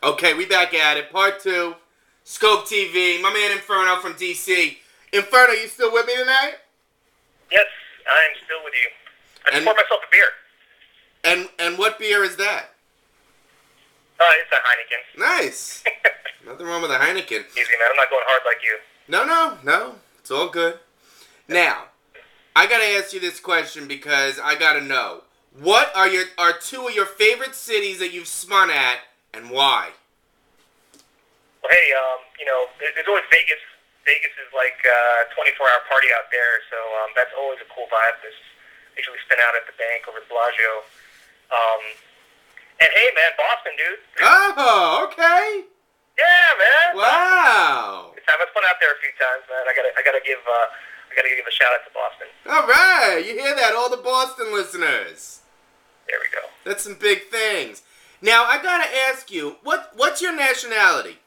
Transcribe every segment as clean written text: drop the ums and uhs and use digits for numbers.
Okay, we back at it. Part 2. Skope TV. My man Inferno from DC. Inferno, you still with me tonight? Yes, I am still with you. I just poured myself a beer. And what beer is that? It's a Heineken. Nice. Nothing wrong with a Heineken. Easy, man. I'm not going hard like you. No. It's all good. Now, I gotta ask you this question because I gotta know. What are two of your favorite cities that you've spun at, and why? Well, hey, there's always Vegas. Vegas is like a 24-hour party out there, so that's always a cool vibe. There's usually spin out at the bank over at Bellagio. And hey, man, Boston, dude. Oh, okay. Yeah, man. Wow. Good time. I've spun out there a few times, man. I gotta give a shout out to Boston. All right, you hear that, all the Boston listeners. There we go. That's some big things. Now, I gotta ask you, what's your nationality?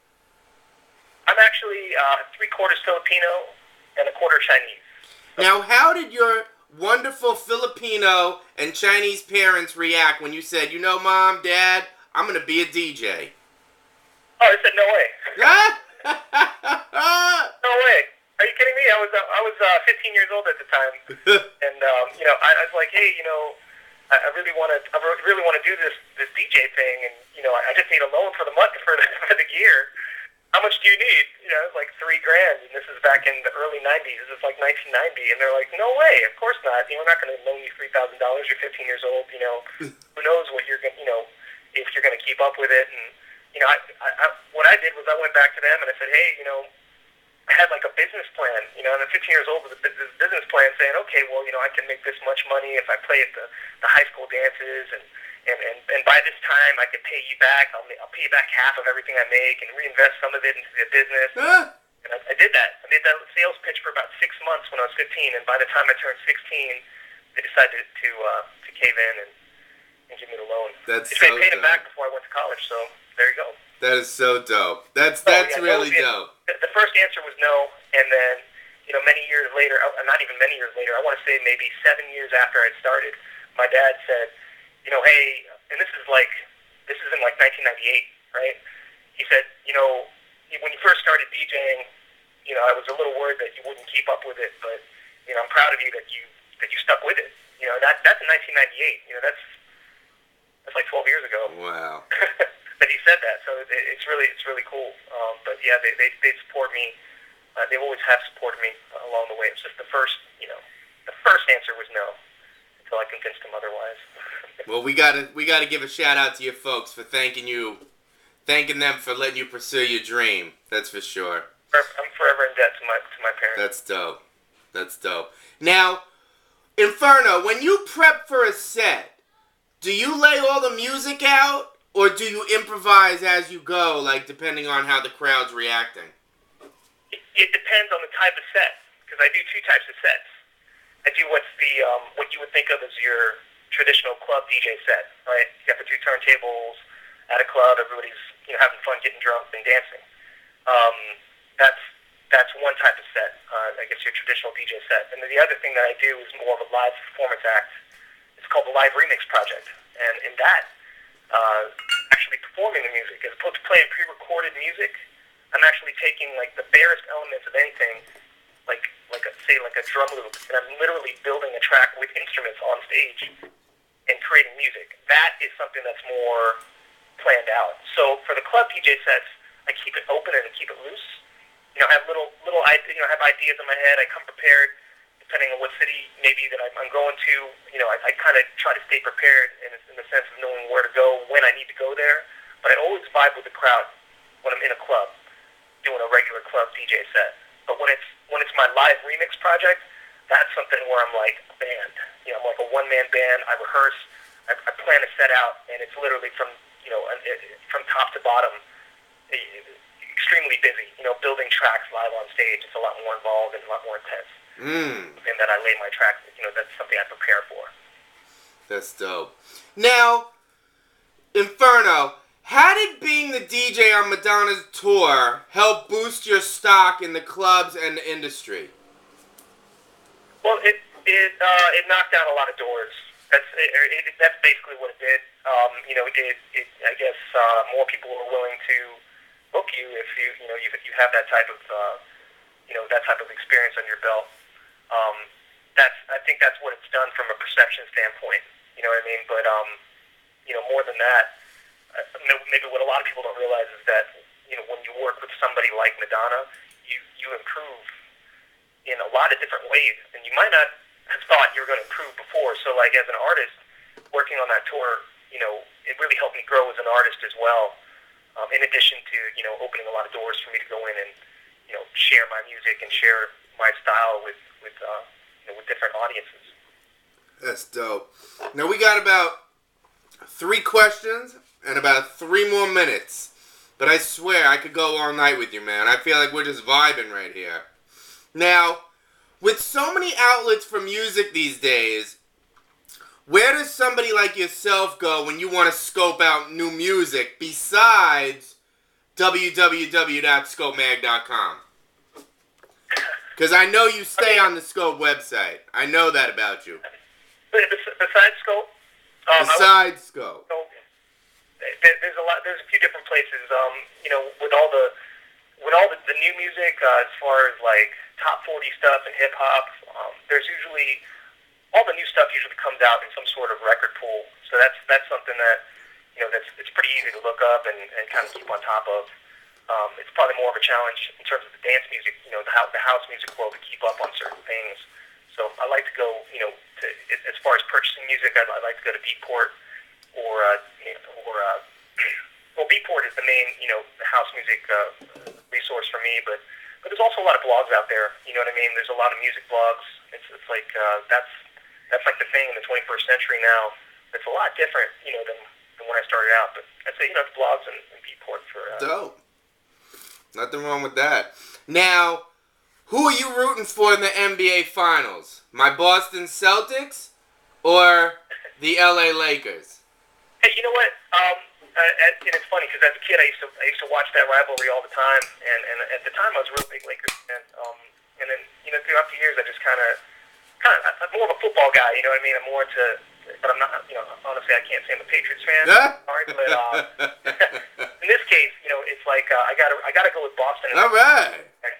I'm actually 3/4 Filipino and 1/4 Chinese. Now, how did your wonderful Filipino and Chinese parents react when you said, Mom, Dad, I'm gonna be a DJ? Oh, they said no way. No way. Are you kidding me? I was 15 years old at the time, and I was like, hey, I really want to do this DJ thing, and I just need a loan for the month for the gear. How much do you need? It's like $3,000, and this is back in the early '90s. This is like 1990, and they're like, no way, of course not. We're not going to loan you $3,000. You're 15 years old. Who knows what you're going, if you're going to keep up with it. And what I did was I went back to them and I said, hey, I had like a business plan, and I'm 15 years old with this business plan saying, okay, well, I can make this much money if I play at the high school dances, and by this time I can pay you back. I'll pay you back half of everything I make and reinvest some of it into the business. And I did that. I made that sales pitch for about 6 months when I was 15, and by the time I turned 16, they decided to cave in and give me the loan. That's so I paid it back before I went to college, so there you go. That is so dope. That's really dope. The first answer was no, and then, many years later, not even many years later, I want to say maybe 7 years after I started, my dad said, hey, and this is in like 1998, right? He said, when you first started DJing, I was a little worried that you wouldn't keep up with it, but, I'm proud of you that you stuck with it. That's in 1998. That's like 12 years ago. Wow. That he said that, so it's really cool. But yeah, they support me. They always have supported me along the way. It's just the first answer was no, until I convinced them otherwise. Well, we gotta give a shout out to your folks for thanking them for letting you pursue your dream. That's for sure. I'm forever in debt to my parents. That's dope. Now, Inferno, when you prep for a set, do you lay all the music out? Or do you improvise as you go, like depending on how the crowd's reacting? It depends on the type of set, because I do 2 types of sets. I do what you would think of as your traditional club DJ set, right? You got the 2 turntables at a club, everybody's having fun, getting drunk and dancing. That's one type of set, I guess your traditional DJ set. And then the other thing that I do is more of a live performance act. It's called the Live Remix Project, and in that. Actually performing the music as opposed to playing pre-recorded music. I'm actually taking like the barest elements of anything, like a drum loop, and I'm literally building a track with instruments on stage and creating music. That is something that's more planned out. So for the club DJ sets, I keep it open and keep it loose. I have little ideas. I have ideas in my head. I come prepared. Depending on what city maybe that I'm going to, I kind of try to stay prepared in the sense of knowing where to go, when I need to go there. But I always vibe with the crowd when I'm in a club, doing a regular club DJ set. But when it's my live remix project, that's something where I'm like a band. I'm like a one-man band. I rehearse. I plan a set out, and it's literally from top to bottom, extremely busy. Building tracks live on stage. It's a lot more involved and a lot more intense. And that I lay my tracks, that's something I prepare for. That's dope. Now, Inferno, how did being the DJ on Madonna's tour help boost your stock in the clubs and the industry? Well, it knocked down a lot of doors. That's basically what it did. I guess more people are willing to book you if you have that type of experience on your belt. I think that's what it's done from a perception standpoint. You know what I mean? But more than that, maybe what a lot of people don't realize is that when you work with somebody like Madonna, you improve in a lot of different ways, and you might not have thought you were going to improve before. So, like as an artist working on that tour, it really helped me grow as an artist as well. In addition to opening a lot of doors for me to go in and share my music and share my style with different audiences. That's dope. Now we got about 3 questions and about 3 more minutes. But I swear I could go all night with you, man. I feel like we're just vibing right here. Now, with so many outlets for music these days, where does somebody like yourself go when you want to scope out new music besides www.scopemag.com? Because I know you stay on the Skope website. I know that about you. Besides Skope? Besides Skope. There's a few different places. With all the new music, as far as like top 40 stuff and hip hop, there's usually all the new stuff usually comes out in some sort of record pool. So that's something that it's pretty easy to look up and kind of keep on top of. It's probably more of a challenge in terms of the dance music, the house music world, to keep up on certain things. So I like to go, as far as purchasing music, I like to go to Beatport or Beatport is the main, the house music resource for me. But there's also a lot of blogs out there. You know what I mean? There's a lot of music blogs. It's like that's like the thing in the 21st century now. It's a lot different, than when I started out. But I'd say it's blogs and Beatport for. Dope. Nothing wrong with that. Now, who are you rooting for in the NBA Finals? My Boston Celtics or the LA Lakers? Hey, you know what? And it's funny because as a kid I used to watch that rivalry all the time, and at the time I was a real big Lakers fan. And then throughout the years I just kind of I'm more of a football guy. You know what I mean? I'm more into, but I'm not. Honestly, I can't say I'm a Patriots fan. Sorry, but in this case, it's like I gotta go with Boston. All right. And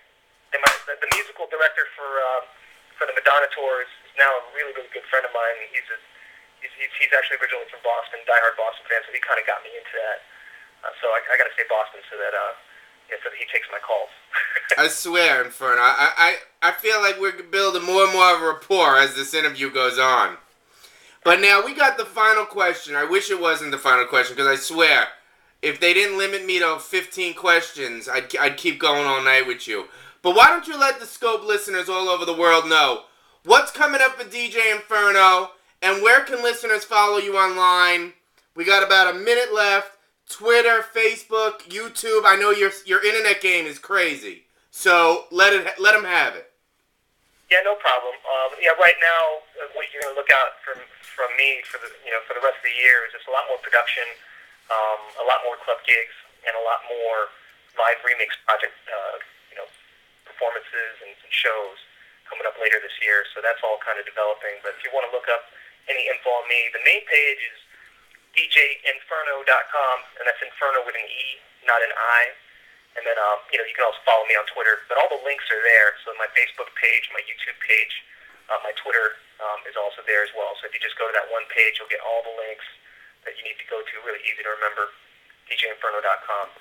the musical director for the Madonna tour is now a really, really good friend of mine. And he's actually originally from Boston, diehard Boston fan, so he kind of got me into that. So I got to say Boston so that so that he takes my calls. I swear, Inferno, I feel like we're building more and more of a rapport as this interview goes on. But now we got the final question. I wish it wasn't the final question because I swear, if they didn't limit me to 15 questions, I'd keep going all night with you. But why don't you let the Skope listeners all over the world know what's coming up for DJ Inferno and where can listeners follow you online? We got about a minute left. Twitter, Facebook, YouTube. I know your internet game is crazy, so let them have it. Yeah, no problem. Right now, what you're going to look out from me for the rest of the year is just a lot more production, a lot more club gigs, and a lot more live remix project performances and shows coming up later this year. So that's all kind of developing. But if you want to look up any info on me, the main page is djinferno.com, and that's Inferno with an E, not an I. And then, you can also follow me on Twitter. But all the links are there. So my Facebook page, my YouTube page, my Twitter is also there as well. So if you just go to that one page, you'll get all the links that you need to go to. Really easy to remember, djinferno.com.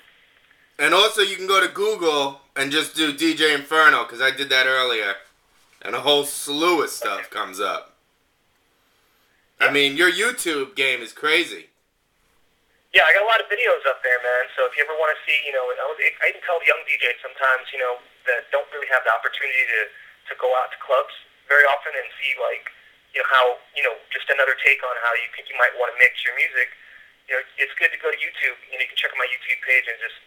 And also you can go to Google and just do DJ Inferno, because I did that earlier. And a whole slew of stuff comes up. I mean, your YouTube game is crazy. Yeah, I got a lot of videos up there, man. So if you ever want to see, I even tell the young DJs sometimes, that don't really have the opportunity to go out to clubs very often and see, how, just another take on how you might want to mix your music. It's good to go to YouTube. You can check out my YouTube page and just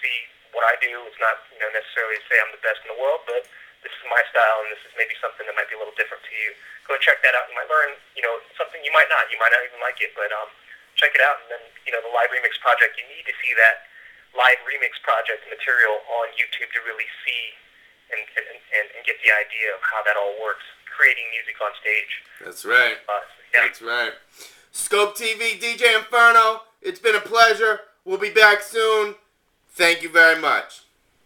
see what I do. It's not, necessarily to say I'm the best in the world, but this is my style, and this is maybe something that might be a little different to you. Go and check that out. You might learn, something you might not. You might not even like it, but check it out. And then, the live remix project, you need to see that live remix project material on YouTube to really see and get the idea of how that all works. creating music on stage. That's right. Yeah. That's right. Skope TV, DJ Inferno, it's been a pleasure. We'll be back soon. Thank you very much.